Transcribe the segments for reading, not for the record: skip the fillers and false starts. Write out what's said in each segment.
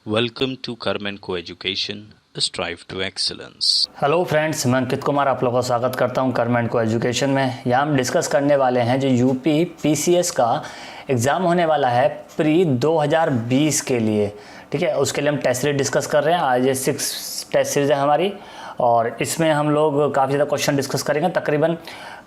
Welcome to Karman Co-Education, Strive to Excellence। Hello friends, मैं अंकित कुमार आप लोगों का स्वागत करता हूं करमेंट को एजुकेशन में। यहाँ हम डिस्कस करने वाले हैं जो यूपी पीसीएस का एग्ज़ाम होने वाला है प्री 2020 के लिए। ठीक है, उसके लिए हम टेस्ट सीरीज डिस्कस कर रहे हैं। आज ये 6 टेस्ट सीरीज है हमारी और इसमें हम लोग काफ़ी ज़्यादा क्वेश्चन डिस्कस करेंगे। तकरीबन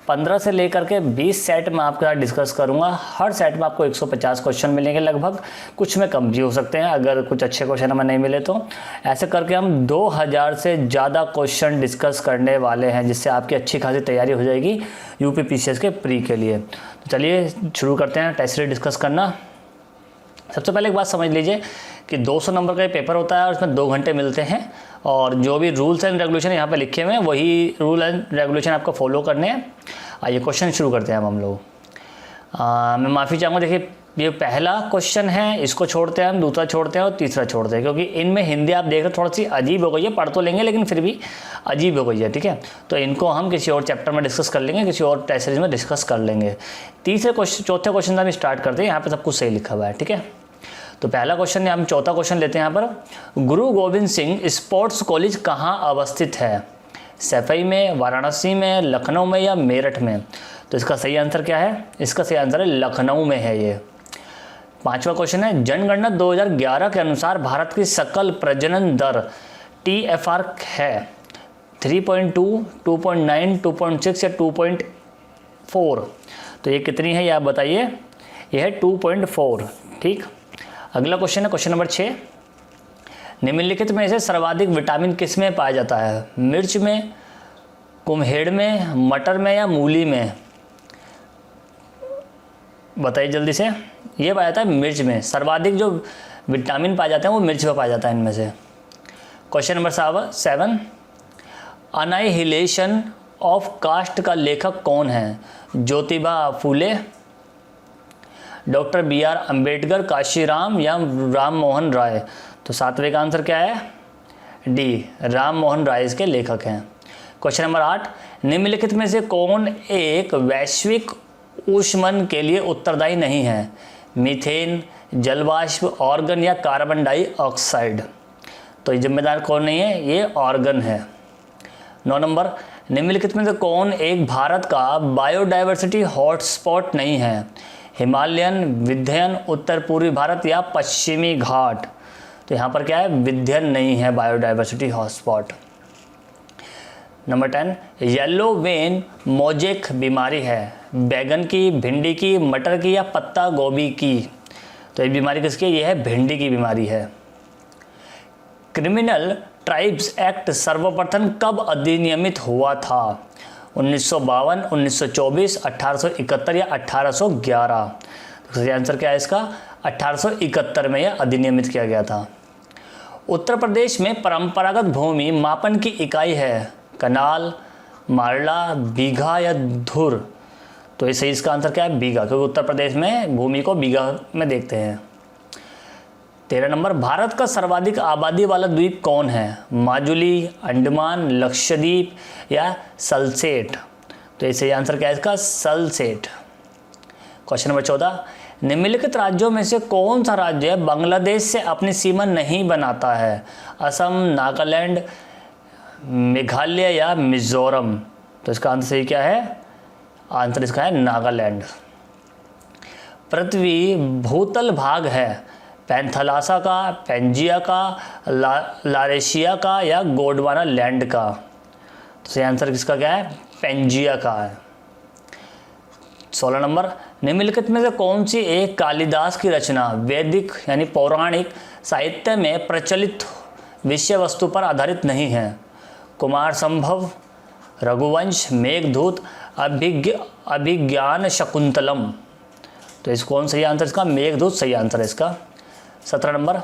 15 से लेकर के 20 सेट में आपके साथ डिस्कस करूंगा। हर सेट में आपको 150 क्वेश्चन मिलेंगे लगभग, कुछ में कम भी हो सकते हैं अगर कुछ अच्छे क्वेश्चन हमें नहीं मिले तो। ऐसे करके हम 2000 से ज़्यादा क्वेश्चन डिस्कस करने वाले हैं, जिससे आपकी अच्छी खासी तैयारी हो जाएगी यूपी पीसीएस के प्री के लिए। तो चलिए शुरू करते हैं टेस्ट सीरीज डिस्कस करना। सबसे पहले एक बात समझ लीजिए कि 200 नंबर का ये पेपर होता है और इसमें 2 घंटे मिलते हैं और जो भी रूल्स एंड रेगुलेशन यहाँ पे लिखे हुए हैं वही रूल एंड रेगुलेशन आपको फॉलो करने हैं। आइए क्वेश्चन शुरू करते हैं हम लोग। मैं माफ़ी चाहूँगा, देखिए ये पहला क्वेश्चन है, इसको छोड़ते हैं हम, दूसरा छोड़ते हैं और तीसरा छोड़ते हैं, क्योंकि इनमें हिंदी आप देख रहे हो थोड़ी सी अजीब हो गई है। पढ़ तो लेंगे लेकिन फिर भी अजीब हो गई है। ठीक है, तो इनको हम किसी और चैप्टर में डिस्कस कर लेंगे, किसी और टेस्ट सीरीज में डिस्कस कर लेंगे। चौथे क्वेश्चन से हम स्टार्ट करते हैं। यहाँ पर सब कुछ सही लिखा हुआ है। ठीक है, तो पहला क्वेश्चन हम चौथा क्वेश्चन लेते हैं। यहाँ पर गुरु गोविंद सिंह स्पोर्ट्स कॉलेज कहाँ अवस्थित है? सफई में, वाराणसी में, लखनऊ में या मेरठ में? तो इसका सही आंसर क्या है? इसका सही आंसर है लखनऊ में है ये। पांचवा क्वेश्चन है जनगणना 2011 के अनुसार भारत की सकल प्रजनन दर TFR है 3.2, 2.9, 2.6 या 2.4? तो ये कितनी है ये आप बताइए। ये है 2.4। ठीक, अगला क्वेश्चन है क्वेश्चन नंबर 6। निम्नलिखित में से सर्वाधिक विटामिन किस में पाया जाता है? मिर्च में, कुम्हेड़ में, मटर में या मूली में? बताइए जल्दी से। ये पाया जाता है मिर्च में। सर्वाधिक जो विटामिन पाया जाता है वो मिर्च में पाया जाता है इनमें से। Question number 7। अनाइहिलेशन ऑफ कास्ट का लेखक कौन है? ज्योतिबा फूले, डॉक्टर BR अम्बेडकर, काशीराम या राम मोहन राय? तो सातवें का आंसर क्या है? डी, राम मोहन राय इसके लेखक हैं। Question number 8। निम्नलिखित में से कौन एक वैश्विक ऊष्मन के लिए उत्तरदायी नहीं है? मीथेन, जलवाष्प, ऑर्गन या कार्बन डाइऑक्साइड? तो ये जिम्मेदार कौन नहीं है? ये ऑर्गन है। 9 नंबर। निम्नलिखित में से कौन एक भारत का बायोडाइवर्सिटी हॉटस्पॉट नहीं है? हिमालयन, विंध्यन, उत्तर पूर्वी भारत या पश्चिमी घाट? तो यहाँ पर क्या है? विंध्यन नहीं है biodiversity hotspot. Number 10। Yellow vein mosaic बीमारी है बैगन की, भिंडी की, मटर की या पत्ता गोभी की? तो ये बीमारी किसकी है? ये है भिंडी की बीमारी है। क्रिमिनल ट्राइब्स एक्ट सर्वप्रथम कब अधिनियमित हुआ था? 1952, 1924, 1871 या 1811? तो सही आंसर क्या है इसका? 1871 में यह अधिनियमित किया गया था। उत्तर प्रदेश में परंपरागत भूमि मापन की इकाई है कनाल, मारला, बीघा या धुर? तो इसे इसका आंसर क्या है? बीघा, क्योंकि उत्तर प्रदेश में भूमि को बीघा में देखते हैं। 13 नंबर। भारत का सर्वाधिक आबादी वाला द्वीप कौन है? माजुली, अंडमान, लक्षद्वीप या सल्सेट? तो इसे आंसर क्या है इसका? सल्सेट। Question number 14। निम्नलिखित राज्यों में से कौन सा राज्य बांग्लादेश से अपनी सीमा नहीं बनाता है? असम, नागालैंड, मेघालय या मिजोरम? तो इसका आंसर सही क्या है? आंसर इसका है नागालैंड। पृथ्वी भूतल भाग है पैंथलासा का, पेंजिया का, लारेशिया का या गोंडवाना लैंड का? तो सही आंसर किसका क्या है? पेंजिया का है। 16 नंबर। निम्नलिखित में से कौन सी एक कालिदास की रचना वैदिक यानी पौराणिक साहित्य में प्रचलित विषय वस्तु पर आधारित नहीं है? कुमार संभव, रघुवंश, मेघदूत, अभिज्ञान शकुंतलम? तो इस कौन सही आंसर इसका? मेघदूत सही आंसर है इसका। 17 नंबर।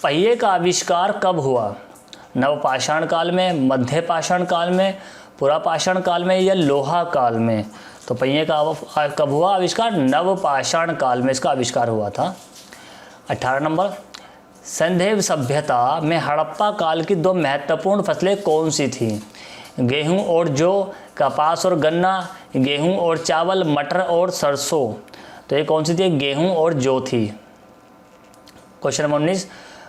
पहिए का आविष्कार कब हुआ? नवपाषाण काल में, मध्य पाषाण काल में, पुरापाषाण काल में या लोहा काल में? तो पहिए का कब हुआ आविष्कार? नवपाषाण काल में इसका आविष्कार हुआ था। 18 नंबर। संदेव सभ्यता में हड़प्पा काल की 2 महत्वपूर्ण फसलें कौन सी थीं? गेहूं और जौ, कपास और गन्ना, गेहूं और चावल, मटर और सरसों? तो ये कौन सी थी? गेहूं और जौ थी। Question number 19।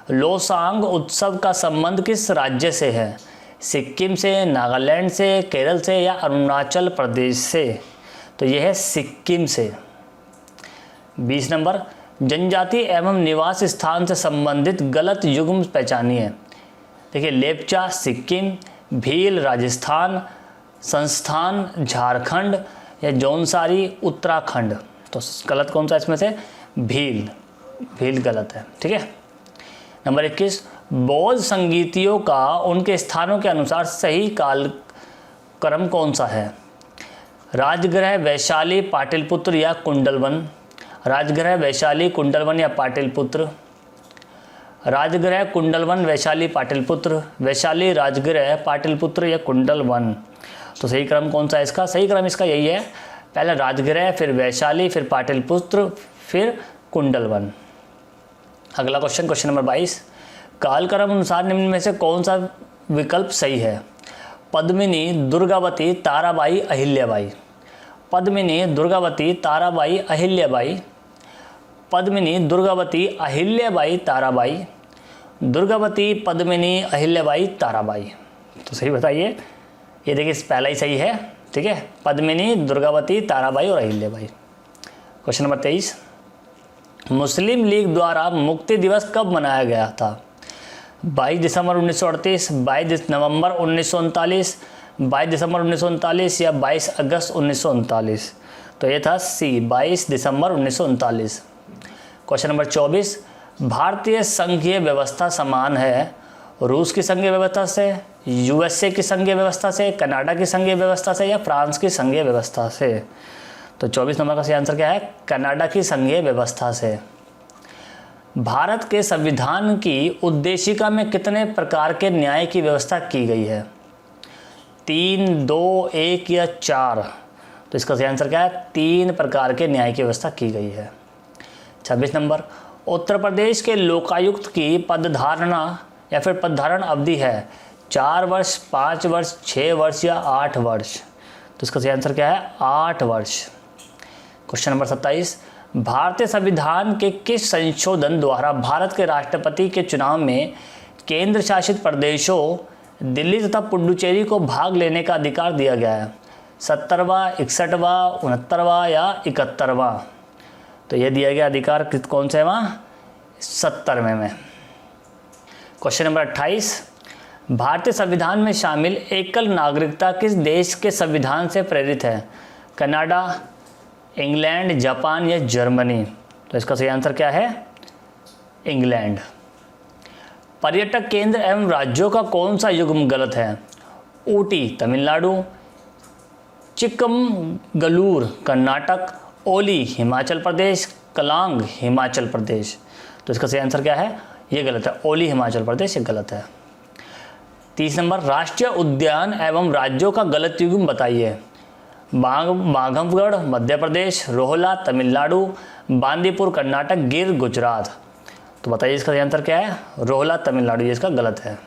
लोसांग उत्सव का संबंध किस राज्य से है? सिक्किम से, नागालैंड से, केरल से या अरुणाचल प्रदेश से? तो यह है सिक्किम से। 20 नंबर, जनजाति एवं निवास स्थान से संबंधित गलत युग्म पहचानिए। देखिए, लेपचा सिक्किम, भील राजस्थान, संस्थान झारखंड या जौनसारी उत्तराखंड। तो गलत कौन सा इसमें से? भील। भील गलत है। ठीक है। नंबर 21, बौद्ध संगीतियों का उनके स्थानों के अनुसार सही काल क्रम कौन सा है? राजगृह, वैशाली, पाटलिपुत्र या कुंडलवन? राजगृह, वैशाली, कुंडलवन या पाटलिपुत्र? राजगृह, कुंडलवन, वैशाली, पाटलिपुत्र? वैशाली, राजगृह, पाटलिपुत्र या कुंडलवन? तो सही क्रम कौन सा है इसका? सही क्रम इसका यही है, पहले राजगृह, फिर वैशाली, फिर पाटलिपुत्र, फिर कुंडलवन। अगला क्वेश्चन, क्वेश्चन नंबर 22, कालक्रम अनुसार निम्न में से कौन सा विकल्प सही है? पद्मिनी, दुर्गावती, ताराबाई, अहिल्याबाई? पद्मिनी, दुर्गावती, ताराबाई, अहिल्याबाई? पद्मिनी, दुर्गावती, अहिल्याबाई, ताराबाई? दुर्गावती, पद्मिनी, अहिल्याबाई, ताराबाई? तो सही बताइए। ये देखिए पहला ही सही है। ठीक है, पद्मिनी, दुर्गावती, ताराबाई और अहिल्याबाई। क्वेश्चन नंबर 23, मुस्लिम लीग द्वारा मुक्ति दिवस कब मनाया गया था? 22 दिसंबर 1938, 22 नवंबर 1939, 22 दिसंबर 1939 या 22 अगस्त 1939? तो ये था सी, 22 दिसंबर 1939। क्वेश्चन नंबर 24, भारतीय संघीय व्यवस्था समान है रूस की संघीय व्यवस्था से, यूएसए की संघीय व्यवस्था से, कनाडा की संघीय व्यवस्था से या फ्रांस की संघीय व्यवस्था से? तो 24 नंबर का सही आंसर क्या है? कनाडा की संघीय व्यवस्था से। भारत के संविधान की उद्देशिका में कितने प्रकार के न्याय की व्यवस्था की गई है? 3, 2, 1 या 4? तो इसका सही आंसर क्या है? 3 प्रकार के न्याय की व्यवस्था की गई है। 26 नंबर, उत्तर प्रदेश के लोकायुक्त की पदधारणा या फिर पदधारण अवधि है 4 वर्ष, 5 वर्ष, 6 वर्ष या 8 वर्ष? तो इसका सही आंसर क्या है? 8 वर्ष। क्वेश्चन नंबर 27, भारतीय संविधान के किस संशोधन द्वारा भारत के राष्ट्रपति के चुनाव में केंद्र शासित प्रदेशों दिल्ली तथा पुडुचेरी को भाग लेने का अधिकार दिया गया है? 70वां, 61वां, 69वां या 71वां? तो यह दिया गया अधिकार कौन से है वहाँ? 70वें में। क्वेश्चन नंबर 28, भारतीय संविधान में शामिल एकल नागरिकता किस देश के संविधान से प्रेरित है? कनाडा, इंग्लैंड, जापान या जर्मनी? तो इसका सही आंसर क्या है? इंग्लैंड। पर्यटक केंद्र एवं राज्यों का कौन सा युग्म गलत है? ऊटी तमिलनाडु, चिक्कमगलूर कर्नाटक, ओली हिमाचल प्रदेश, कलांग हिमाचल प्रदेश? तो इसका सही आंसर क्या है? ये गलत है, ओली हिमाचल प्रदेश, ये गलत है। 30 नंबर, राष्ट्रीय उद्यान एवं राज्यों का गलत युग्म बताइए। बांधवगढ़ मध्य प्रदेश, रोहला तमिलनाडु, बांदीपुर कर्नाटक, गिर गुजरात? तो बताइए इसका सही आंसर क्या है? रोहला तमिलनाडु, ये इसका गलत है।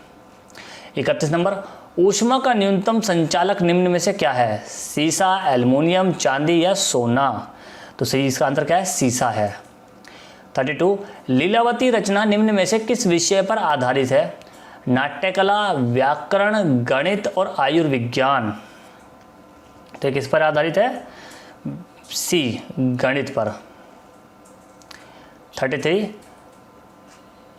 31 नंबर, ऊष्मा का न्यूनतम संचालक निम्न में से क्या है? सीसा, एल्युमिनियम, चांदी या सोना? तो सही इसका आंसर क्या है? सीसा है। 32, लीलावती रचना निम्न में से किस विषय पर आधारित है? नाट्यकला, व्याकरण, गणित और आयुर्विज्ञान? तो किस पर आधारित है? सी, गणित पर। 33,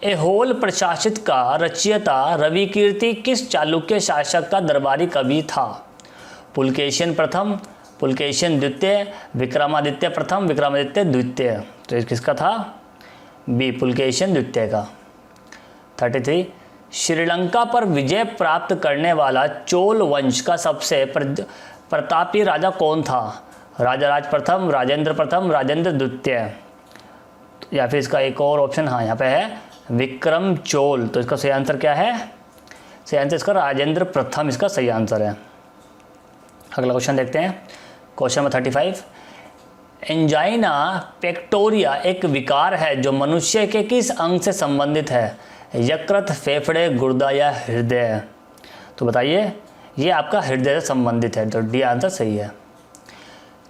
एहोल प्रशासित का रचयिता रविकीर्ति किस चालुक्य शासक का दरबारी कवि था? पुलकेशिन प्रथम, पुलकेशिन द्वितीय, विक्रमादित्य प्रथम, विक्रमादित्य द्वितीय? तो ये किसका था? बी, पुलकेशिन द्वितीय का। 33, श्रीलंका पर विजय प्राप्त करने वाला चोल वंश का सबसे प्रतापी राजा कौन था? राजा राज प्रथम, राजेंद्र प्रथम, राजेंद्र द्वितीय? या फिर इसका एक और ऑप्शन, हाँ यहाँ पे है, विक्रम चोल। तो इसका सही आंसर क्या है? सही आंसर इसका राजेंद्र प्रथम, इसका सही आंसर है। अगला क्वेश्चन देखते हैं, क्वेश्चन नंबर 35, एंजाइना पेक्टोरिया एक विकार है जो मनुष्य के किस अंग से संबंधित है? यकृत, फेफड़े, गुर्दा या हृदय? तो बताइए, ये आपका हृदय से संबंधित है, तो डी आंसर सही है।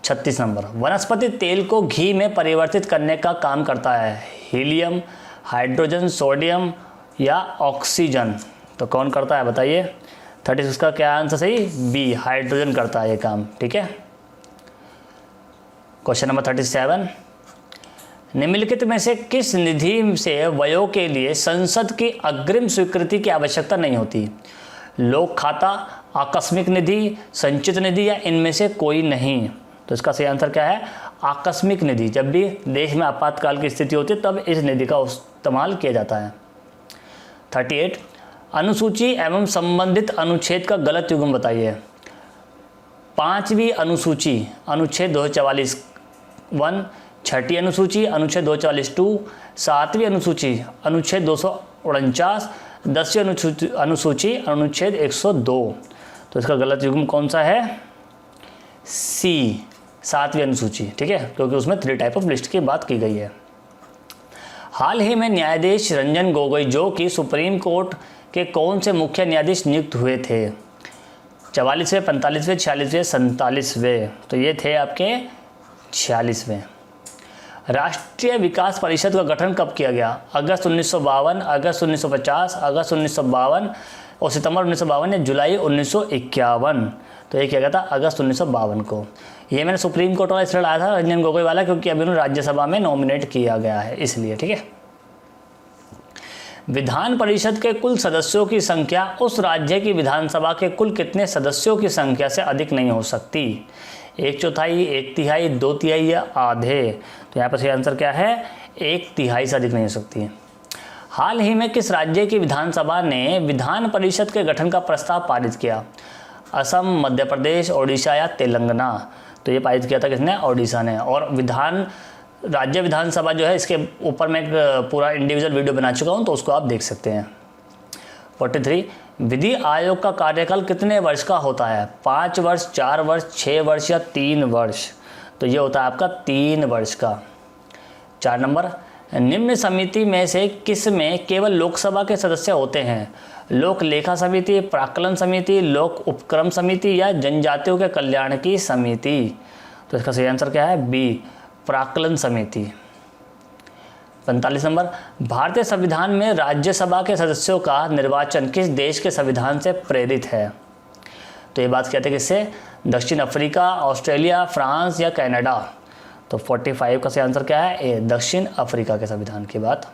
36 नंबर, वनस्पति तेल को घी में परिवर्तित करने का काम करता है? हीलियम, हाइड्रोजन, सोडियम, या ऑक्सीजन? तो कौन करता है बताइए? 36 का क्या आंसर सही? बी, हाइड्रोजन करता है ये काम। ठीक है। क्वेश्चन नंबर 37, निम्नलिखित में से किस निधि से व्ययों के लिए संसद की अग्रिम स्वीकृति की आवश्यकता नहीं होती? लोक खाता, आकस्मिक निधि, संचित निधि या इनमें से कोई नहीं? तो इसका सही आंसर क्या है? आकस्मिक निधि। जब भी देश में आपातकाल की स्थिति होती है तब इस निधि का इस्तेमाल किया जाता है। 38, अनुसूची एवं संबंधित अनुच्छेद का गलत युग्म बताइए। 5वीं अनुसूची अनुच्छेद 244 1, 6ठी अनुसूची अनुच्छेद 244 2, 7वीं अनुसूची अनुच्छेद 249, 10वीं अनुसूची अनुच्छेद 102। तो इसका गलत युग्म कौन सा है? सी, 7वीं अनुसूची। ठीक है, क्योंकि उसमें 3 टाइप ऑफ लिस्ट की बात की गई है। हाल ही में न्यायाधीश रंजन गोगोई जो कि सुप्रीम कोर्ट के कौन से मुख्य न्यायाधीश नियुक्त हुए थे? 44वें, 45वें, 46वें, 47वें? तो ये थे आपके 46वें। राष्ट्रीय विकास परिषद का गठन कब किया गया? अगस्त 1952, अगस्त 1950, अगस्त 1952 और सितंबर 1952 या जुलाई 1951? तो ये किया गया था अगस्त 1952 को। ये मैंने सुप्रीम कोर्ट वाला इसलिए लाया था रंजन गोगोई वाला, क्योंकि अभी उन्हें राज्यसभा में नॉमिनेट किया गया है इसलिए। ठीक है। विधान परिषद के कुल सदस्यों की संख्या उस राज्य की विधानसभा के कुल कितने सदस्यों की संख्या से अधिक नहीं हो सकती? 1/4, 1/3, 2/3 या आधे? तो यहाँ पर सही आंसर क्या है? 1/3 से अधिक नहीं हो सकती। हाल ही में किस राज्य की विधानसभा ने विधान परिषद के गठन का प्रस्ताव पारित किया? असम, मध्य प्रदेश, ओडिशा या तेलंगाना? तो ये पारित किया था किसने? ओडिशा ने। और राज्य विधानसभा जो है इसके ऊपर मैं एक पूरा इंडिविजुअल वीडियो बना चुका हूँ, तो उसको आप देख सकते हैं। 43, विधि आयोग का कार्यकाल कितने वर्ष का होता है? 5 वर्ष, 4 वर्ष, 6 वर्ष या 3 वर्ष? तो ये होता है आपका 3 वर्ष का। 4 नंबर, निम्न समिति में से किस में केवल लोकसभा के सदस्य होते हैं? लोक लेखा समिति, प्राक्कलन समिति, लोक उपक्रम समिति या जनजातियों के कल्याण की समिति? तो इसका सही आंसर क्या है? बी, प्राक्कलन समिति। 45 नंबर, भारतीय संविधान में राज्यसभा के सदस्यों का निर्वाचन किस देश के संविधान से प्रेरित है? तो ये बात कहते हैं किससे? दक्षिण अफ्रीका, ऑस्ट्रेलिया, फ्रांस या कनाडा? तो 45 का सही आंसर क्या है? ए, दक्षिण अफ्रीका के संविधान की बात।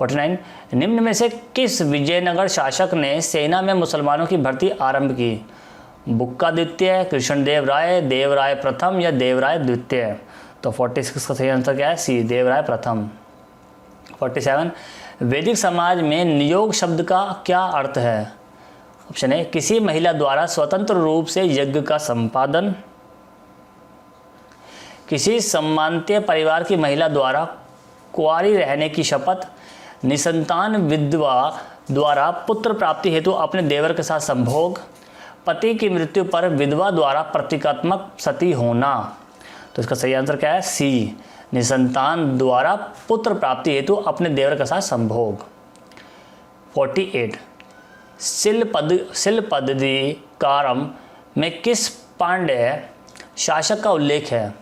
49, निम्न में से किस विजयनगर शासक ने सेना में मुसलमानों की भर्ती आरंभ की? बुक्का द्वितीय, कृष्णदेव राय, देवराय प्रथम या देवराय द्वितीय? तो 46 का सही आंसर क्या है? सी, देवराय प्रथम। 47, वैदिक समाज में नियोग शब्द का क्या अर्थ है? ऑप्शन ए, किसी महिला द्वारा स्वतंत्र रूप से यज्ञ का संपादन, किसी सम्मानित परिवार की महिला द्वारा कुंवारी रहने की शपथ, निसंतान विधवा द्वारा पुत्र प्राप्ति हेतु अपने देवर के साथ संभोग, पति की मृत्यु पर विधवा द्वारा प्रतीकात्मक सती होना? तो इसका सही आंसर क्या है? सी, निसंतान द्वारा पुत्र प्राप्ति हेतु अपने देवर के साथ संभोग। 48, शिलपदिकारम में किस पांड्य शासक का उल्लेख है?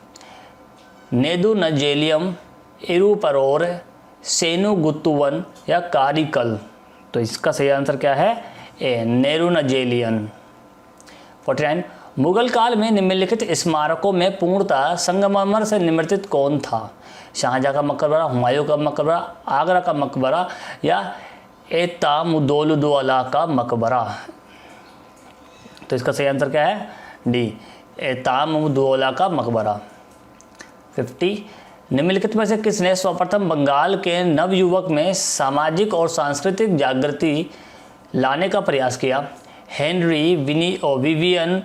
नेदुनजेलियम, इरुपरोर, सेनुगुत्तुवन या कारिकल? तो इसका सही आंसर क्या है? ए, नेरुनजेलियन। 49, मुगल काल में निम्नलिखित स्मारकों में पूर्णतः संगमरमर से निर्मित कौन था? शाहजहाँ का मकबरा, हुमायूं का मकबरा, आगरा का मकबरा या एतामुद्दौला का मकबरा? तो इसका सही आंसर क्या है? डी, एतामुद्दौला का मकबरा। 50, निम्नलिखित में से किसने सर्वप्रथम बंगाल के नवयुवक में सामाजिक और सांस्कृतिक जागृति लाने का प्रयास किया? हेनरी विवियन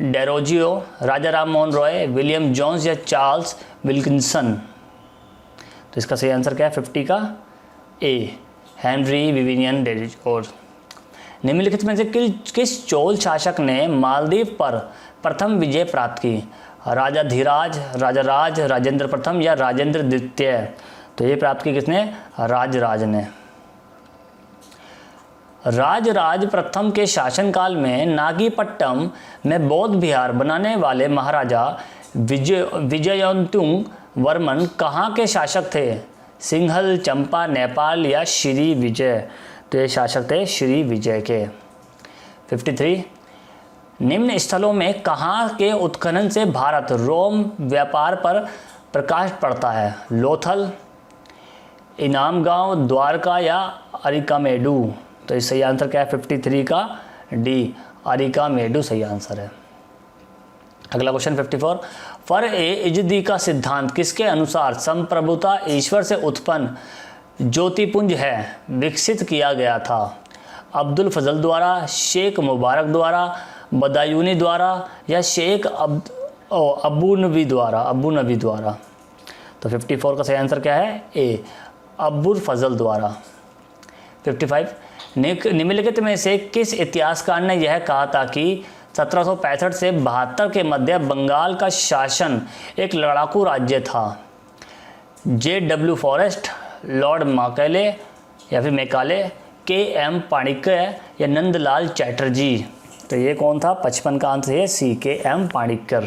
डेरोजियो, राजा राम मोहन रॉय, विलियम जोन्स या चार्ल्स विल्किंसन? तो इसका सही आंसर क्या है 50 का? ए, हेनरी विवियन डेरोजियो। निम्नलिखित में से किस चोल शासक ने मालदीव पर प्रथम विजय प्राप्त की? राजा धीराज, राजा राज, राजेंद्र प्रथम या राजेंद्र द्वितीय? तो ये प्राप्त की किसने? राजराज ने। राजराज प्रथम के शासनकाल में नागीपट्टम में बौद्ध विहार बनाने वाले महाराजा विजयंतुंग वर्मन कहाँ के शासक थे? सिंघल, चंपा, नेपाल या श्री विजय? तो ये शासक थे श्री विजय के। 53 निम्न स्थलों में कहाँ के उत्खनन से भारत रोम व्यापार पर प्रकाश पड़ता है? लोथल, इनाम गांव, द्वारका या अरिकामेडू? तो इस सही आंसर क्या है 53 का डी, अरिकामेडू सही आंसर है। अगला क्वेश्चन 54 फर ए इजदी का सिद्धांत किसके अनुसार संप्रभुता ईश्वर से उत्पन्न ज्योतिपुंज है विकसित किया गया था? अब्दुल फजल द्वारा, शेख मुबारक द्वारा, बदायूनी द्वारा या शेख अबू नबी द्वारा? तो 54 का सही आंसर क्या है? ए, अब्दुल फजल द्वारा। 55 निम्नलिखित में से किस इतिहासकार ने यह कहा था कि 1765 से 72 के मध्य बंगाल का शासन एक लड़ाकू राज्य था? JW फॉरेस्ट, लॉर्ड मैकाले या फिर मैकाले, KM पाणिक्य या नंदलाल चैटर्जी? तो ये कौन था? 55 का आंसर है सी, KM पाणिक्कर।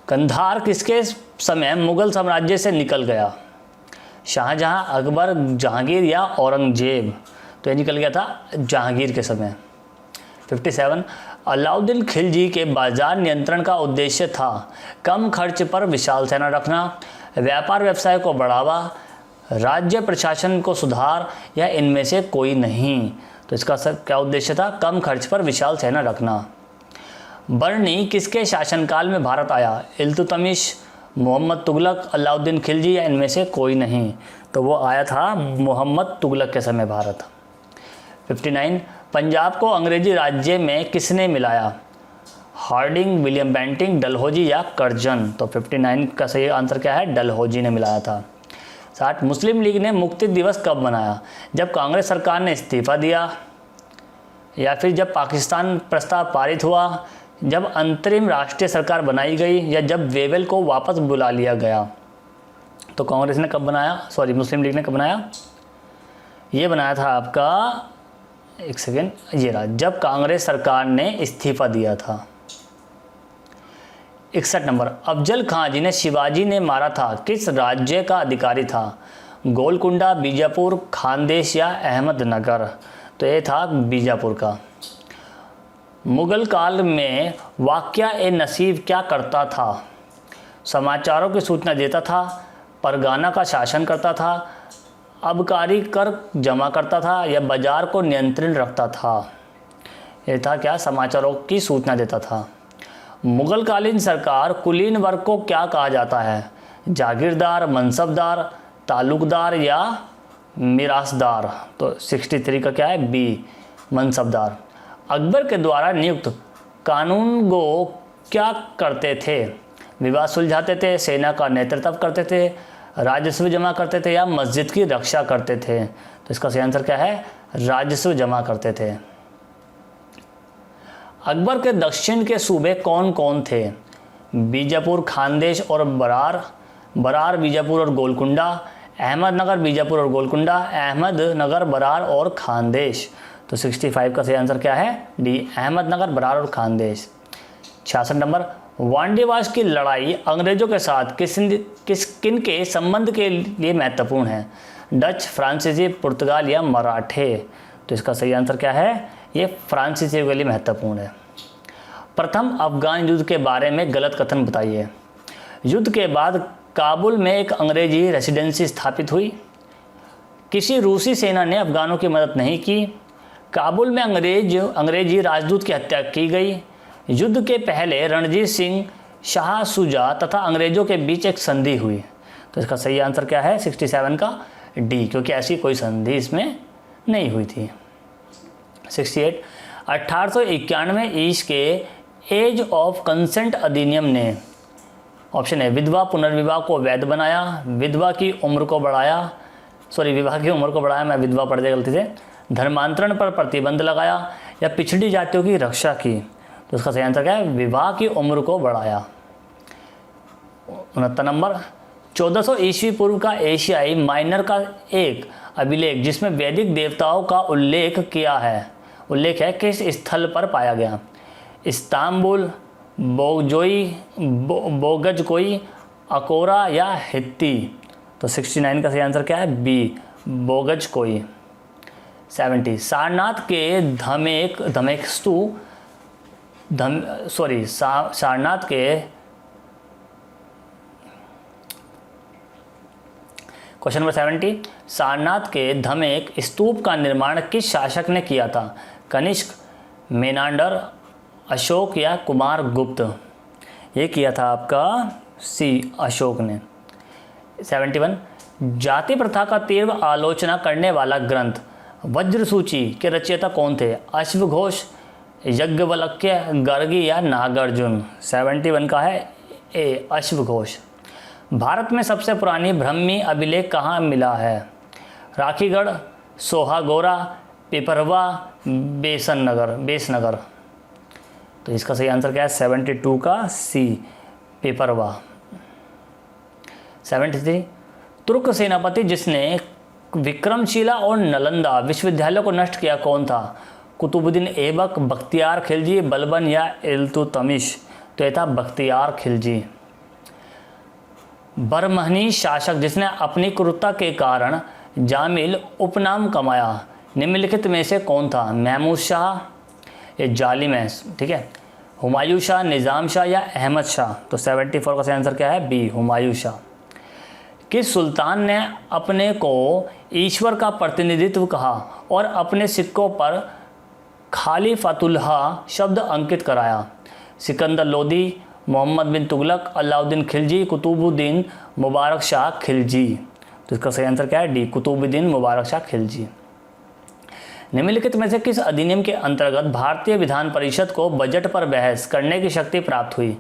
कंधार किसके समय मुगल साम्राज्य से निकल गया? शाहजहां, अकबर, जहांगीर या औरंगजेब? तो ये निकल गया था जहांगीर के समय। 57 अलाउद्दीन खिलजी के बाजार नियंत्रण का उद्देश्य था कम खर्च पर विशाल सेना रखना, व्यापार व्यवसाय को बढ़ावा, राज्य प्रशासन को सुधार या इनमें से कोई नहीं? तो इसका क्या उद्देश्य था? कम खर्च पर विशाल सेना रखना। बरनी किसके शासनकाल में भारत आया? इल्तुतमिश, मोहम्मद तुगलक, अलाउद्दीन खिलजी या इनमें से कोई नहीं? तो वो आया था मोहम्मद तुगलक के समय भारत। 59 पंजाब को अंग्रेजी राज्य में किसने मिलाया? हार्डिंग, विलियम बेंटिंक, डलहौजी या कर्जन? तो 59 का सही आंसर क्या है? डलहौजी ने मिलाया था। 60 मुस्लिम लीग ने मुक्ति दिवस कब मनाया? जब कांग्रेस सरकार ने इस्तीफा दिया या फिर जब पाकिस्तान प्रस्ताव पारित हुआ, जब अंतरिम राष्ट्रीय सरकार बनाई गई या जब वेवेल को वापस बुला लिया गया? तो कांग्रेस ने कब बनाया, मुस्लिम लीग ने कब बनाया? ये बनाया था आपका, एक सेकेंड, ये रहा, जब कांग्रेस सरकार ने इस्तीफा दिया था। 61 नंबर अफजल खां जिन्हें शिवाजी ने मारा था किस राज्य का अधिकारी था? गोलकुंडा, बीजापुर, खानदेश या अहमदनगर? तो ये था बीजापुर का। मुगल काल में वाक़या ए नसीब क्या करता था? समाचारों की सूचना देता था, परगाना का शासन करता था, आबकारी कर जमा करता था या बाजार को नियंत्रण रखता था? ये था क्या? समाचारों की सूचना देता था। मुगलकालीन सरकार कुलीन वर्ग को क्या कहा जाता है? जागीरदार, मनसबदार, ताल्लुकदार या मिरासदार? तो 63 का क्या है? बी, मनसबदार। अकबर के द्वारा नियुक्त कानून गो क्या करते थे? विवाद सुलझाते थे, सेना का नेतृत्व करते थे, राजस्व जमा करते थे या मस्जिद की रक्षा करते थे? तो इसका सही आंसर क्या है? राजस्व जमा करते थे। अकबर के दक्षिण के सूबे कौन कौन थे? बीजापुर, खानदेश और बरार, बीजापुर और गोलकुंडा, अहमदनगर, बीजापुर और गोलकुंडा, अहमदनगर, बरार और खानदेश? तो 65 का सही आंसर क्या है? डी, अहमदनगर, बरार और खानदेश। 66 नंबर वांडीवाश की लड़ाई अंग्रेजों के साथ किन के संबंध के लिए महत्वपूर्ण है? डच, फ्रांसीसी, पुर्तगाल या मराठे? तो इसका सही आंसर क्या है? ये फ्रांसीसी के लिए महत्वपूर्ण है। प्रथम अफगान युद्ध के बारे में गलत कथन बताइए। युद्ध के बाद काबुल में एक अंग्रेजी रेसिडेंसी स्थापित हुई। किसी रूसी सेना ने अफगानों की मदद नहीं की। काबुल में अंग्रेजी राजदूत की हत्या की गई। युद्ध के पहले रणजीत सिंह, शाह सुजा तथा अंग्रेजों के बीच एक संधि हुई। तो इसका सही आंसर क्या है? 67 का डी, क्योंकि ऐसी कोई संधि इसमें नहीं हुई थी। 68 1891 ईस्वी के एज ऑफ कंसेंट अधिनियम ने, ऑप्शन है, विधवा पुनर्विवाह को वैध बनाया, विवाह की उम्र को बढ़ाया, मैं विधवा पढ़ दिया गलती से, धर्मांतरण पर प्रतिबंध लगाया या पिछड़ी जातियों की रक्षा की? तो इसका सही आंसर क्या है? विवाह की उम्र को बढ़ाया। 69 नंबर 1400 ईस्वी पूर्व का एशियाई माइनर का एक अभिलेख जिसमें वैदिक देवताओं का उल्लेख है किस स्थल पर पाया गया? इस्तांबुल, बोगजकोई, अकोरा या हित्ती? तो 69 का सही आंसर क्या है? बी, बोगज कोई। 70 सारनाथ के धमेक स्तूप सारनाथ के क्वेश्चन नंबर 70 सारनाथ के धमेक स्तूप का निर्माण किस शासक ने किया था? कनिष्क, मेनांडर, अशोक या कुमार गुप्त? ये किया था आपका सी, अशोक ने। 71 जाति प्रथा का तीव्र आलोचना करने वाला ग्रंथ वज्र सूची के रचयिता कौन थे? अश्वघोष, यज्ञवल्क्य, गर्गी या नागार्जुन? 71 का है ए, अश्वघोष। भारत में सबसे पुरानी ब्राह्मी अभिलेख कहाँ मिला है? राखीगढ़, सोहागोरा, पिपरवा, बेसनगर? तो इसका सही आंसर क्या है? 72 का सी, पिपरवा। 73 तुर्क सेनापति जिसने विक्रमशिला और नालंदा विश्वविद्यालय को नष्ट किया कौन था? कुतुबुद्दीन ऐबक, बख्तियार खिलजी, बलबन या इल्तुतमिश? तो यह था बख्तियार खिलजी। बरमहनी शासक जिसने अपनी क्रूरता के कारण जामिल उपनाम कमाया, निम्नलिखित में से कौन था? महमूद शाह, ये जालिम है, ठीक है, हुमायूं शाह, निज़ाम शाह या अहमद शाह? तो 74 का सही आंसर क्या है? बी, हुमायूं शाह। किस सुल्तान ने अपने को ईश्वर का प्रतिनिधित्व कहा और अपने सिक्कों पर खालिफतुल्लाह शब्द अंकित कराया? सिकंदर लोदी, मोहम्मद बिन तुगलक, अलाउद्दीन खिलजी, कुतुबुद्दीन मुबारक शाह खिलजी? तो इसका सही आंसर क्या है? डी, कुतुबुद्दीन मुबारक शाह खिलजी। निम्नलिखित में से किस अधिनियम के अंतर्गत भारतीय विधान परिषद को बजट पर बहस करने की शक्ति प्राप्त हुई?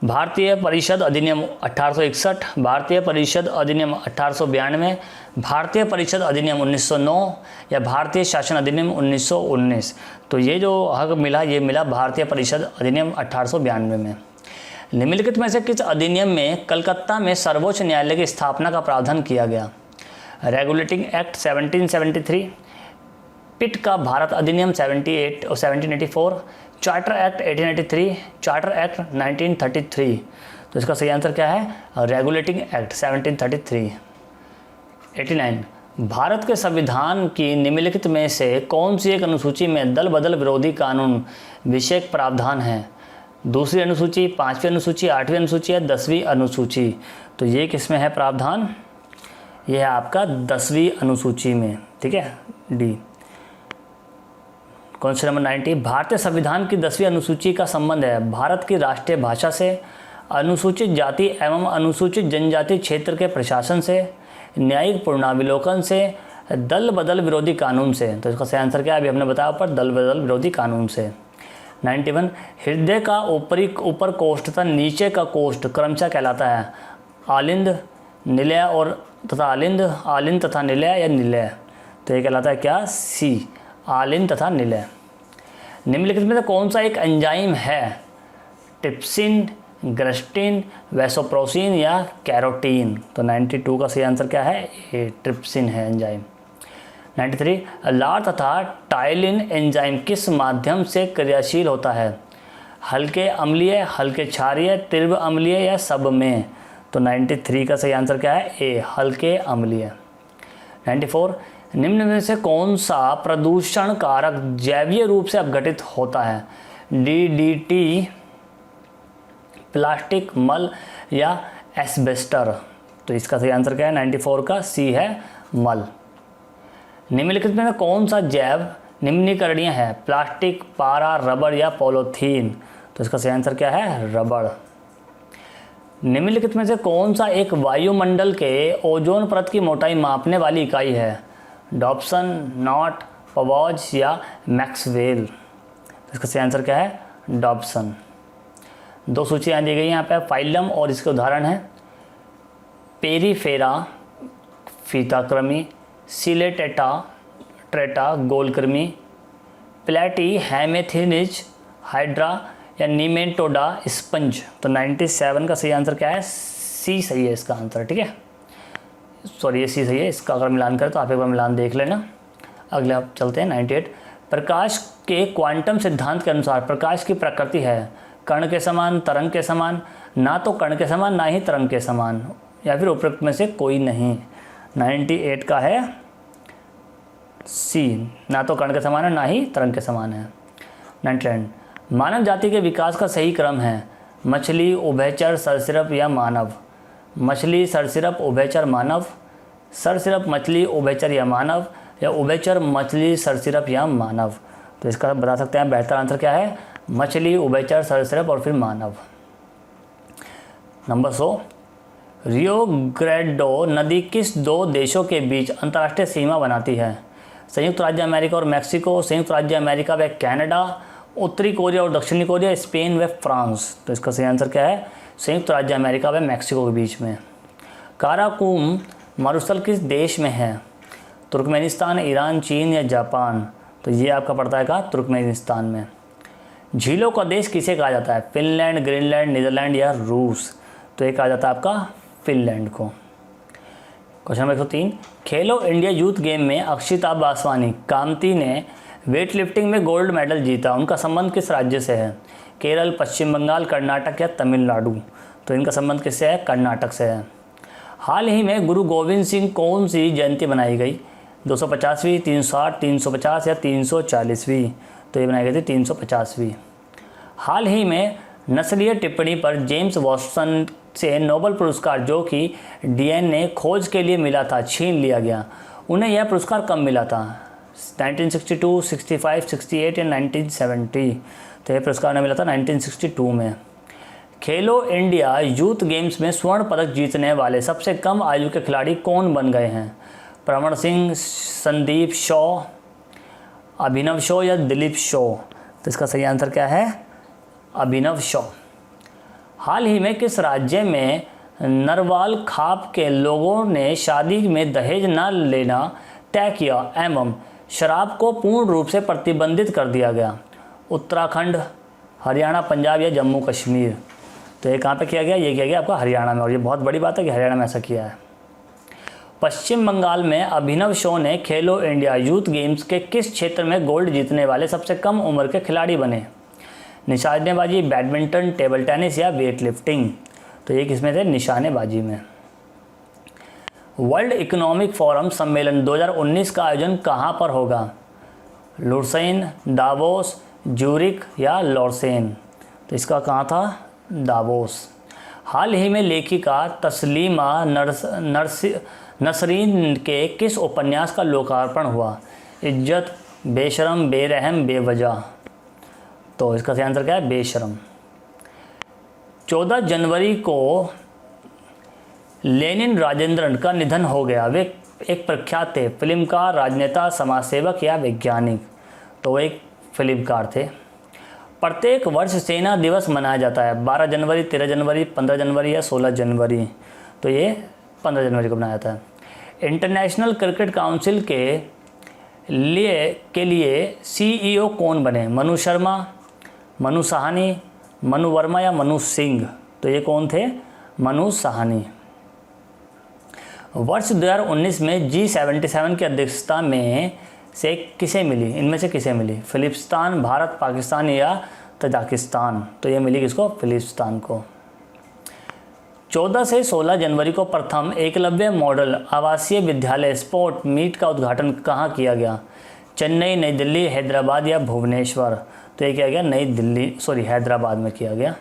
भारतीय परिषद अधिनियम 1861, भारतीय परिषद अधिनियम 1892, भारतीय परिषद अधिनियम 1909 या भारतीय शासन अधिनियम 1919? तो ये जो हक मिला, ये मिला भारतीय परिषद अधिनियम 1892 में। निम्नलिखित में से किस अधिनियम में कलकत्ता में सर्वोच्च न्यायालय की स्थापना का प्रावधान किया गया? रेगुलेटिंग एक्ट 1773, पिट का भारत अधिनियम 78 और 1784, चार्टर एक्ट 1883, चार्टर एक्ट 1933? तो इसका सही आंसर क्या है? Regulating act 1733। 89 भारत के संविधान की निम्नलिखित में से कौन सी एक अनुसूची में दल बदल विरोधी कानून विषयक प्रावधान है? दूसरी अनुसूची, पांचवी अनुसूची, आठवीं अनुसूची या 10वीं अनुसूची? तो ये किस में है प्रावधान? ये है आपका 10वीं अनुसूची में, ठीक है, डी। क्वेश्चन नंबर 90 भारतीय संविधान की 10वीं अनुसूची का संबंध है भारत की राष्ट्रीय भाषा से, अनुसूचित जाति एवं अनुसूचित जनजाति क्षेत्र के प्रशासन से, न्यायिक पूर्णावलोकन से, दल बदल विरोधी कानून से? तो इसका सही आंसर क्या है? अभी हमने बताया पर दल बदल विरोधी कानून से। 91 हृदय का ऊपर कोष्ठ तथा नीचे का कोष्ठ क्रमशः कहलाता है? आलिंद, निलय और तथा आलिंद, आलिंद तथा निलय या निलय? तो ये कहलाता है क्या? सी, आलिंद तथा निलय। निम्नलिखित में से कौन सा एक एंजाइम है? ट्रिप्सिन, ग्रस्टिन, वैसोप्रोसिन या कैरोटीन? तो 92 का सही आंसर क्या है? ये ट्रिप्सिन है एंजाइम। 93 लार तथा टाइलिन एंजाइम किस माध्यम से क्रियाशील होता है? हल्के अम्लीय, हल्के क्षारीय, तीव्र अम्लीय या सब में? तो 93 का सही आंसर क्या है? ए, हल्के अम्लीय। 94 निम्न में से कौन सा प्रदूषण कारक जैवीय रूप से अपघटित होता है? DDT, प्लास्टिक, मल या एस्बेस्टर? तो इसका सही आंसर क्या है? 94 का सी है, मल। निम्नलिखित में कौन सा जैव निम्नीकरणीय है? प्लास्टिक, पारा, रबड़ या पॉलीथीन? तो इसका सही आंसर क्या है? रबड़। निम्नलिखित में से कौन सा एक वायुमंडल के ओजोन परत की मोटाई मापने वाली इकाई है? डॉप्सन, नॉट, पवॉज या मैक्सवेल? इसका सही आंसर क्या है? डॉप्सन। 2 सूचियाँ दी गई यहाँ पे, फाइलम और इसके उदाहरण हैं पेरीफेरा फीताकृमि, सिलेटेटा ट्रेटा गोलकृमि, प्लेटी हैमेथिनिज हाइड्रा या नीमेटोडा स्पंज? तो 97 का सही आंसर क्या है? सी सही है इसका आंसर, ठीक है, सॉरी ये सी सही है। इसका अगर मिलान करें तो आप एक बार मिलान देख लेना। अगले आप चलते हैं 98 प्रकाश के क्वांटम सिद्धांत के अनुसार प्रकाश की प्रकृति है कण के समान, तरंग के समान, ना तो कण के समान ना ही तरंग के समान, या फिर उपरोक्त में से कोई नहीं? 98 का है सी, ना तो कर्ण के समान है ना ही तरंग के समान है। 99 मानव जाति के विकास का सही क्रम है मछली, उभयचर, सरसिरप या मानव। मछली, सरसिरप, उभयचर, मानव। सरसिरप, मछली, उभयचर या मानव, या उभयचर, मछली, सरसिरप या मानव। तो इसका बता सकते हैं बेहतर आंसर क्या है, मछली, उभयचर, सरसिरप और फिर मानव। नंबर 100 रियो ग्रेडो नदी किस दो देशों के बीच अंतर्राष्ट्रीय सीमा बनाती है? संयुक्त राज्य अमेरिका और मैक्सिको, संयुक्त राज्य अमेरिका व कनाडा, उत्तरी कोरिया और दक्षिणी कोरिया, स्पेन व फ्रांस। तो इसका सही आंसर क्या है, संयुक्त राज्य अमेरिका व मैक्सिको के बीच में। काराकोरम मरुस्थल किस देश में है? तुर्कमेनिस्तान, ईरान, चीन या जापान। तो ये आपका पड़ता है कहाँ, तुर्कमेनिस्तान में। झीलों का देश किसे कहा जाता है? फिनलैंड, ग्रीनलैंड, नीदरलैंड या रूस। तो ये कहा जाता है आपका फिनलैंड को। क्वेश्चन नंबर 103 खेलो इंडिया यूथ गेम में अक्षिता बासवानी कामती ने वेट लिफ्टिंग में गोल्ड मेडल जीता, उनका संबंध किस राज्य से है? केरल, पश्चिम बंगाल, कर्नाटक या तमिलनाडु। तो इनका संबंध किससे है? कर्नाटक से है। हाल ही में गुरु गोविंद सिंह कौन सी जयंती बनाई गई? 250वीं, 360, 350 या 340वीं। तो ये बनाई गई थी 350वीं। हाल ही में नस्लीय टिप्पणी पर जेम्स वॉटसन से नोबेल पुरस्कार जो कि डीएनए खोज के लिए मिला था छीन लिया गया। उन्हें यह पुरस्कार कब मिला था? 1962, 65, 68 या 1970। तो यह पुरस्कार उन्हें मिला था 1962 में। खेलो इंडिया यूथ गेम्स में स्वर्ण पदक जीतने वाले सबसे कम आयु के खिलाड़ी कौन बन गए हैं? प्रवण सिंह, संदीप शॉ, अभिनव शॉ या दिलीप शॉ। तो इसका सही आंसर क्या है? अभिनव शॉ। हाल ही में किस राज्य में नरवाल खाप के लोगों ने शादी में दहेज न लेना तय किया एवं शराब को पूर्ण रूप से प्रतिबंधित कर दिया गया? उत्तराखंड, हरियाणा, पंजाब या जम्मू कश्मीर। तो ये कहाँ पे किया गया? ये किया गया आपका हरियाणा में, और ये बहुत बड़ी बात है कि हरियाणा में ऐसा किया है। पश्चिम बंगाल में अभिनव शॉ ने खेलो इंडिया यूथ गेम्स के किस क्षेत्र में गोल्ड जीतने वाले सबसे कम उम्र के खिलाड़ी बने? निशानेबाजी, बैडमिंटन, टेबल टेनिस या वेट लिफ्टिंग। तो ये किसमें थे? निशानेबाजी में। वर्ल्ड इकोनॉमिक फोरम सम्मेलन 2019 का आयोजन कहाँ पर होगा? लुसेन, दावोस, ज्यूरिख या लॉर्सेन। तो इसका कहाँ था? दावोस। हाल ही में लेखिका तस्लीमा नसरीन के किस उपन्यास का लोकार्पण हुआ? इज्जत, बेशरम, बेरहम, बेवजह। तो इसका सही आंसर क्या है? बेशरम। 14 जनवरी को लेनिन राजेंद्रन का निधन हो गया। वे एक प्रख्यात थे फिल्मकार, राजनेता, समाजसेवक या वैज्ञानिक। तो एक फिल्मकार थे। प्रत्येक वर्ष सेना दिवस मनाया जाता है 12 जनवरी, 13 जनवरी, 15 जनवरी या 16 जनवरी। तो ये 15 जनवरी को मनाया जाता है। इंटरनेशनल क्रिकेट काउंसिल के लिए सीईओ कौन बने? मनु शर्मा, मनु साहनी, मनु वर्मा या मनु सिंह। तो ये कौन थे? मनु साहनी। वर्ष 2019 में G77 की अध्यक्षता में से किसे मिली? इनमें से किसे मिली? फिलिस्तीन, भारत, पाकिस्तान या तजाकिस्तान। तो ये मिली किसको? फिलिस्तीन को। 14 से 16 जनवरी को प्रथम एकलव्य मॉडल आवासीय विद्यालय स्पोर्ट मीट का उद्घाटन कहाँ किया गया? चेन्नई, नई दिल्ली, हैदराबाद या भुवनेश्वर। तो ये किया गया हैदराबाद में किया गया।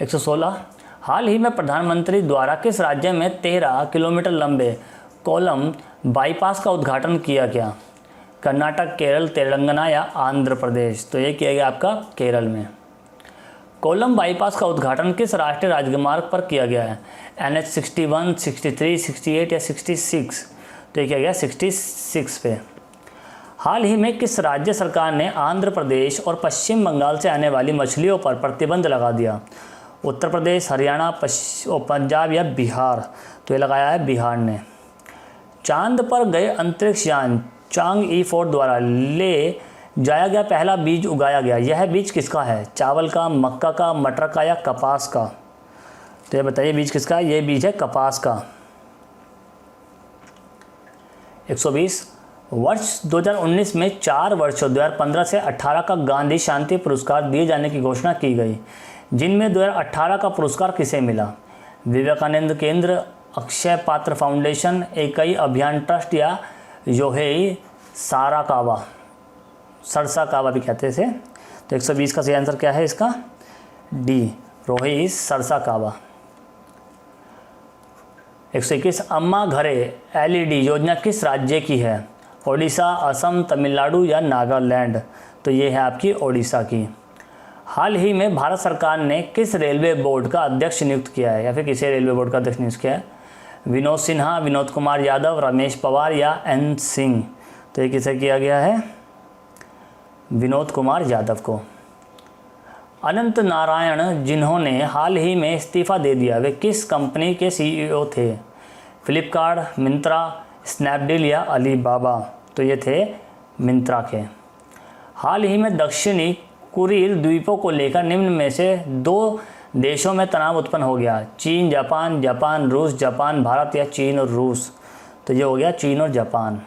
116 हाल ही में प्रधानमंत्री द्वारा किस राज्य में 13 किलोमीटर लंबे कोलम बाईपास का उद्घाटन किया गया? कर्नाटक, केरल, तेलंगाना या आंध्र प्रदेश। तो ये किया गया आपका केरल में। कोलम बाईपास का उद्घाटन किस राष्ट्रीय राजमार्ग पर किया गया है? NH 61, 63, 68 या 66। तो ये किया गया 66 पे। हाल ही में किस राज्य सरकार ने आंध्र प्रदेश और पश्चिम बंगाल से आने वाली मछलियों पर प्रतिबंध लगा दिया? उत्तर प्रदेश, हरियाणा, पंजाब या बिहार। तो ये लगाया है बिहार ने। चांद पर गए अंतरिक्ष यान चांग-ई 4 द्वारा ले जाया गया पहला बीज उगाया गया। यह बीज किसका है? चावल का, मक्का का, मटर का या कपास का। तो ये बताइए बीज किसका है? ये बीज है कपास का। 120 वर्ष 2019 में 4 वर्षों 2015 से 18 का गांधी शांति पुरस्कार दिए जाने की घोषणा की गई, जिनमें 2018 का पुरस्कार किसे मिला? विवेकानंद केंद्र, अक्षय पात्र फाउंडेशन, एकई अभियान ट्रस्ट या योहेई साराकावा, सरसाकावा भी कहते थे। तो 120 का सही आंसर क्या है इसका? डी, रोहेई सरसाकावा। 121 अम्मा घरे LED योजना किस राज्य की है? ओडिशा, असम, तमिलनाडु या नागालैंड? तो ये है आपकी ओडिशा की। हाल ही में भारत सरकार ने किस रेलवे बोर्ड का अध्यक्ष नियुक्त किया है, या फिर किसे रेलवे बोर्ड का अध्यक्ष नियुक्त किया है? विनोद सिन्हा, विनोद कुमार यादव, रमेश पवार या N सिंह? तो ये किसे किया गया है? विनोद कुमार यादव को। अनंत नारायण जिन्होंने हाल ही में इस्तीफा दे दिया, वे किस कंपनी के CEO थे? फ्लिपकार्ट, मिंत्रा, स्नैपडील या अलीबाबा? तो ये थे मिंत्रा के। हाल ही में दक्षिणी कुरिल द्वीपों को लेकर निम्न में से 2 देशों में तनाव उत्पन्न हो गया। चीन जापान, जापान रूस, जापान भारत या चीन और रूस? तो ये हो गया चीन और जापान।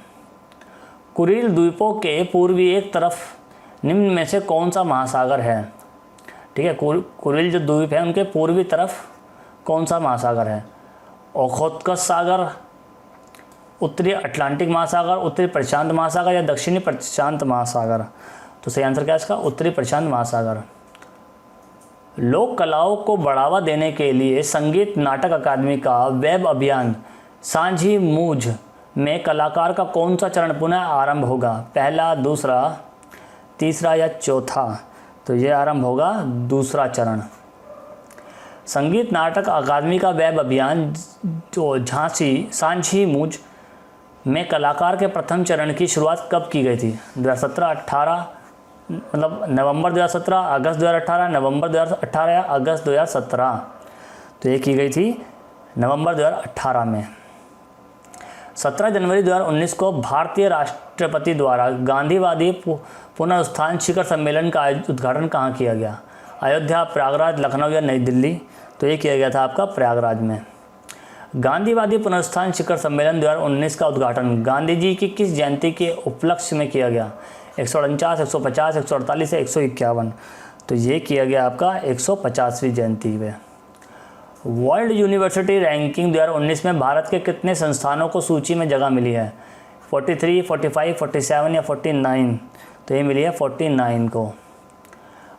कुरिल द्वीपों के पूर्वी एक तरफ निम्न में से कौन सा महासागर है? ठीक है, कुरिल जो द्वीप है उनके पूर्वी तरफ कौन सा महासागर है? ओखोत्स्क सागर, उत्तरी अटलांटिक महासागर, उत्तरी प्रशांत महासागर या दक्षिणी प्रशांत महासागर? तो सही आंसर क्या है इसका? उत्तरी प्रशांत महासागर। लोक कलाओं को बढ़ावा देने के लिए संगीत नाटक अकादमी का वेब अभियान सांझी मूझ में कलाकार का कौन सा चरण पुनः आरंभ होगा? पहला, दूसरा, तीसरा या चौथा? तो ये आरंभ होगा दूसरा चरण। संगीत नाटक अकादमी का वेब अभियान जो झांसी सांझी मूझ में कलाकार के प्रथम चरण की शुरुआत कब की गई थी? 2017-18, मतलब नवंबर 2017, अगस्त 2018, नवंबर 2018 या अगस्त 2017? तो ये की गई थी नवंबर 2018 में। 17 जनवरी 2019 को भारतीय राष्ट्रपति द्वारा गांधीवादी पुनरुत्थान शिखर सम्मेलन का उद्घाटन कहाँ किया गया? अयोध्या, प्रयागराज, लखनऊ या नई दिल्ली? तो ये किया गया था आपका प्रयागराज में। गांधीवादी पुनरुत्थान शिखर सम्मेलन 2019 का उद्घाटन गांधी जी की किस जयंती के उपलक्ष्य में किया गया? 149, 150, 148 या 151? तो ये किया गया आपका 150वीं जयंती में। वर्ल्ड यूनिवर्सिटी रैंकिंग 2019 में भारत के कितने संस्थानों को सूची में जगह मिली है? 43, 45, 47 या 49? तो ये मिली है 49 को।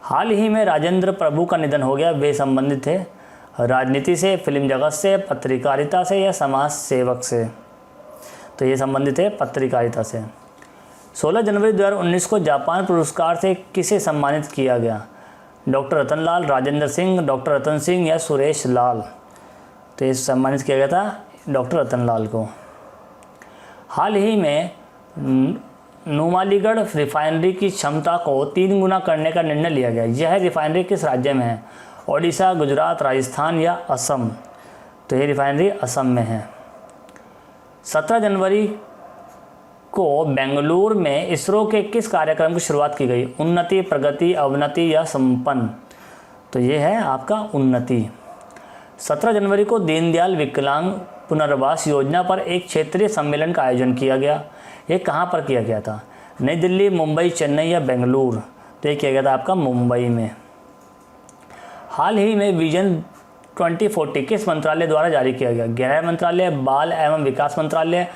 हाल ही में राजेंद्र प्रभु का निधन हो गया, वे संबंधित थे राजनीति से, फिल्म जगत से, पत्रकारिता से या समाज सेवक से? तो ये संबंधित है पत्रकारिता से। 16 जनवरी 2019 को जापान पुरस्कार से किसे सम्मानित किया गया? डॉक्टर रतन लाल, राजेंद्र सिंह, डॉक्टर रतन सिंह या सुरेश लाल? तो ये सम्मानित किया गया था डॉक्टर रतन लाल को। हाल ही में नुमालीगढ़ रिफाइनरी की क्षमता को 3 गुना करने का निर्णय लिया गया। यह रिफाइनरी किस राज्य में है? ओडिशा, गुजरात, राजस्थान या असम? तो ये रिफाइनरी असम में है। 17 जनवरी को बेंगलुरु में इसरो के किस कार्यक्रम की शुरुआत की गई? उन्नति, प्रगति, अवनति या संपन्न? तो ये है आपका उन्नति। 17 जनवरी को दीनदयाल विकलांग पुनर्वास योजना पर एक क्षेत्रीय सम्मेलन का आयोजन किया गया। ये कहाँ पर किया गया था? नई दिल्ली, मुंबई, चेन्नई या बेंगलुरु? तो ये किया गया था आपका मुंबई में। हाल ही में विजन 2040 किस मंत्रालय द्वारा जारी किया गया? गृह मंत्रालय, बाल एवं विकास मंत्रालय,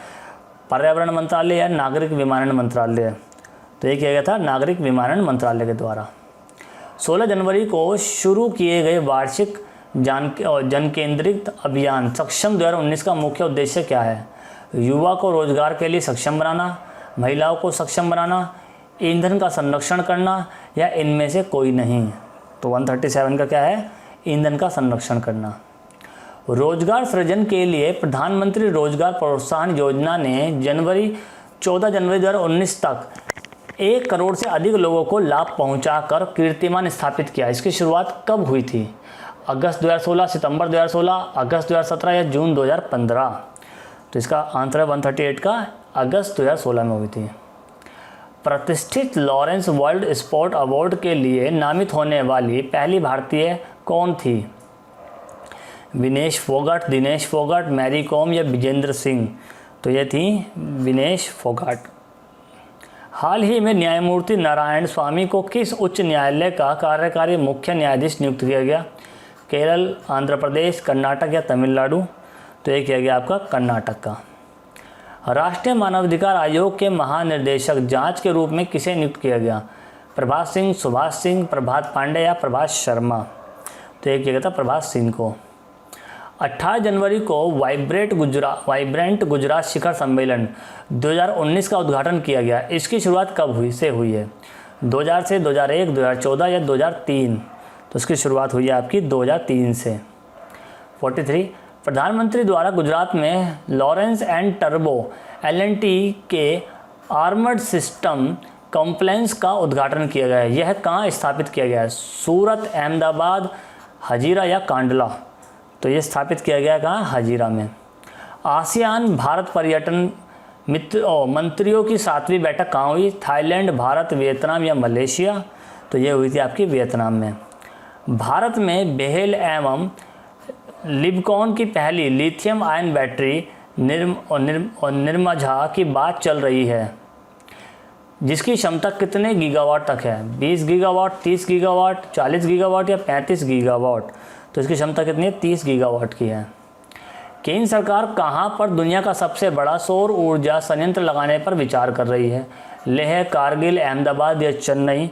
पर्यावरण मंत्रालय या नागरिक विमानन मंत्रालय? तो ये किया गया था नागरिक विमानन मंत्रालय के द्वारा। 16 जनवरी को शुरू किए गए वार्षिक जन केंद्रित अभियान सक्षम 2019 का मुख्य उद्देश्य क्या है? युवा को रोजगार के लिए सक्षम बनाना, महिलाओं को सक्षम बनाना, ईंधन का संरक्षण करना या इनमें से कोई नहीं? तो 137 का क्या है? ईंधन का संरक्षण करना। रोजगार सृजन के लिए प्रधानमंत्री रोजगार प्रोत्साहन योजना ने 14 जनवरी 2019 तक 1 करोड़ से अधिक लोगों को लाभ पहुंचाकर कीर्तिमान स्थापित किया। इसकी शुरुआत कब हुई थी? अगस्त 2016, सितंबर 2016, अगस्त 2017 या जून 2015? तो इसका आंसर है 138 का अगस्त 2016 में हुई थी। प्रतिष्ठित लॉरेंस वर्ल्ड स्पोर्ट अवार्ड के लिए नामित होने वाली पहली भारतीय कौन थी? विनेश फोगाट, दिनेश फोगाट, मैरी कॉम या विजेंद्र सिंह? तो ये थी विनेश फोगाट। हाल ही में न्यायमूर्ति नारायण स्वामी को किस उच्च न्यायालय का कार्यकारी मुख्य न्यायाधीश नियुक्त किया गया? केरल, आंध्र प्रदेश, कर्नाटक या तमिलनाडु? तो ये किया गया आपका कर्नाटक का। राष्ट्रीय मानवाधिकार आयोग के महानिदेशक जांच के रूप में किसे नियुक्त किया गया? प्रभात सिंह, सुभाष सिंह, प्रभात पांडे या प्रभात शर्मा? तो ये किया गया था प्रभात सिंह को। 28 जनवरी को वाइब्रेंट गुजरात शिखर सम्मेलन 2019 का उद्घाटन किया गया। इसकी शुरुआत कब हुई है? 2000 से, 2001, 2014 या 2003? तो इसकी शुरुआत हुई है आपकी 2003 से। 43 प्रधानमंत्री द्वारा गुजरात में लॉरेंस एंड टर्बो LNT के आर्मर्ड सिस्टम कॉम्प्लेक्स का उद्घाटन किया गया है। यह कहाँ स्थापित किया गया है? सूरत, अहमदाबाद, हजीरा या कांडला? तो ये स्थापित किया गया कहाँ? हजीरा में। आसियान भारत पर्यटन मंत्रियों की 7वीं बैठक कहाँ हुई? थाईलैंड, भारत, वियतनाम या मलेशिया? तो ये हुई थी आपकी वियतनाम में। भारत में बेहेल एवं लिबकॉन की पहली लिथियम आयन बैटरी निर्मझा की बात चल रही है, जिसकी क्षमता कितने गीगावाट तक है? 20 गीगावाट, 30 गीगावाट, 40 गीगावाट या 35 गीगावाट? तो इसकी क्षमता कितनी है? 30 गीगावाट की है। केंद्र सरकार कहाँ पर दुनिया का सबसे बड़ा सौर ऊर्जा संयंत्र लगाने पर विचार कर रही है? लेह, कारगिल, अहमदाबाद या चेन्नई?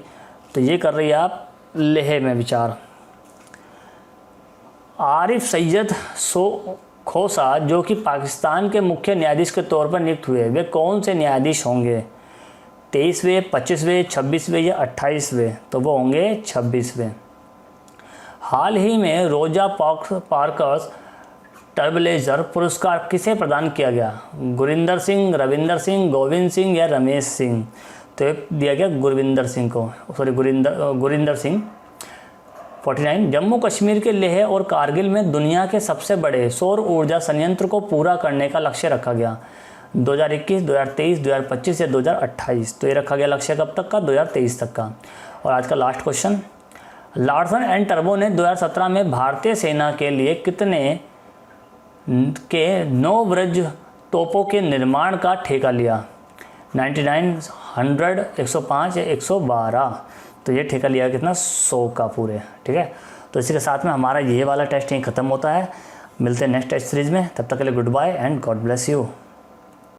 तो ये कर रही है आप लेह में विचार। आरिफ सैयद खोसा जो कि पाकिस्तान के मुख्य न्यायाधीश के तौर पर नियुक्त हुए, वे कौन से न्यायाधीश होंगे? 23वें, 25वें, 26वें या 28वें? तो वो होंगे 26वें। हाल ही में रोजा पार्कर्स ट्रेलब्लेजर पुरस्कार किसे प्रदान किया गया? गुरिंदर सिंह, रविंदर सिंह, गोविंद सिंह या रमेश सिंह? तो दिया गया गुरिंदर सिंह। 49 जम्मू कश्मीर के लेह और कारगिल में दुनिया के सबसे बड़े सौर ऊर्जा संयंत्र को पूरा करने का लक्ष्य रखा गया। 2021, 2023, 2025 या 2028? तो ये रखा गया लक्ष्य कब तक का? 2023 तक का। और आज का last question, Larsen and turbo ने 2017 में भारतीय सेना के लिए कितने के नौवज्र तोपों के निर्माण का ठेका लिया? 99, 100, 105 या 112? तो ये ठेका लिया कितना? 100 का पूरे। ठीक है, तो इसी के साथ में हमारा ये वाला टेस्ट यहीं ख़त्म होता है। मिलते हैं नेक्स्ट टेस्ट सीरीज़ में, तब तक के लिए goodbye and God bless you.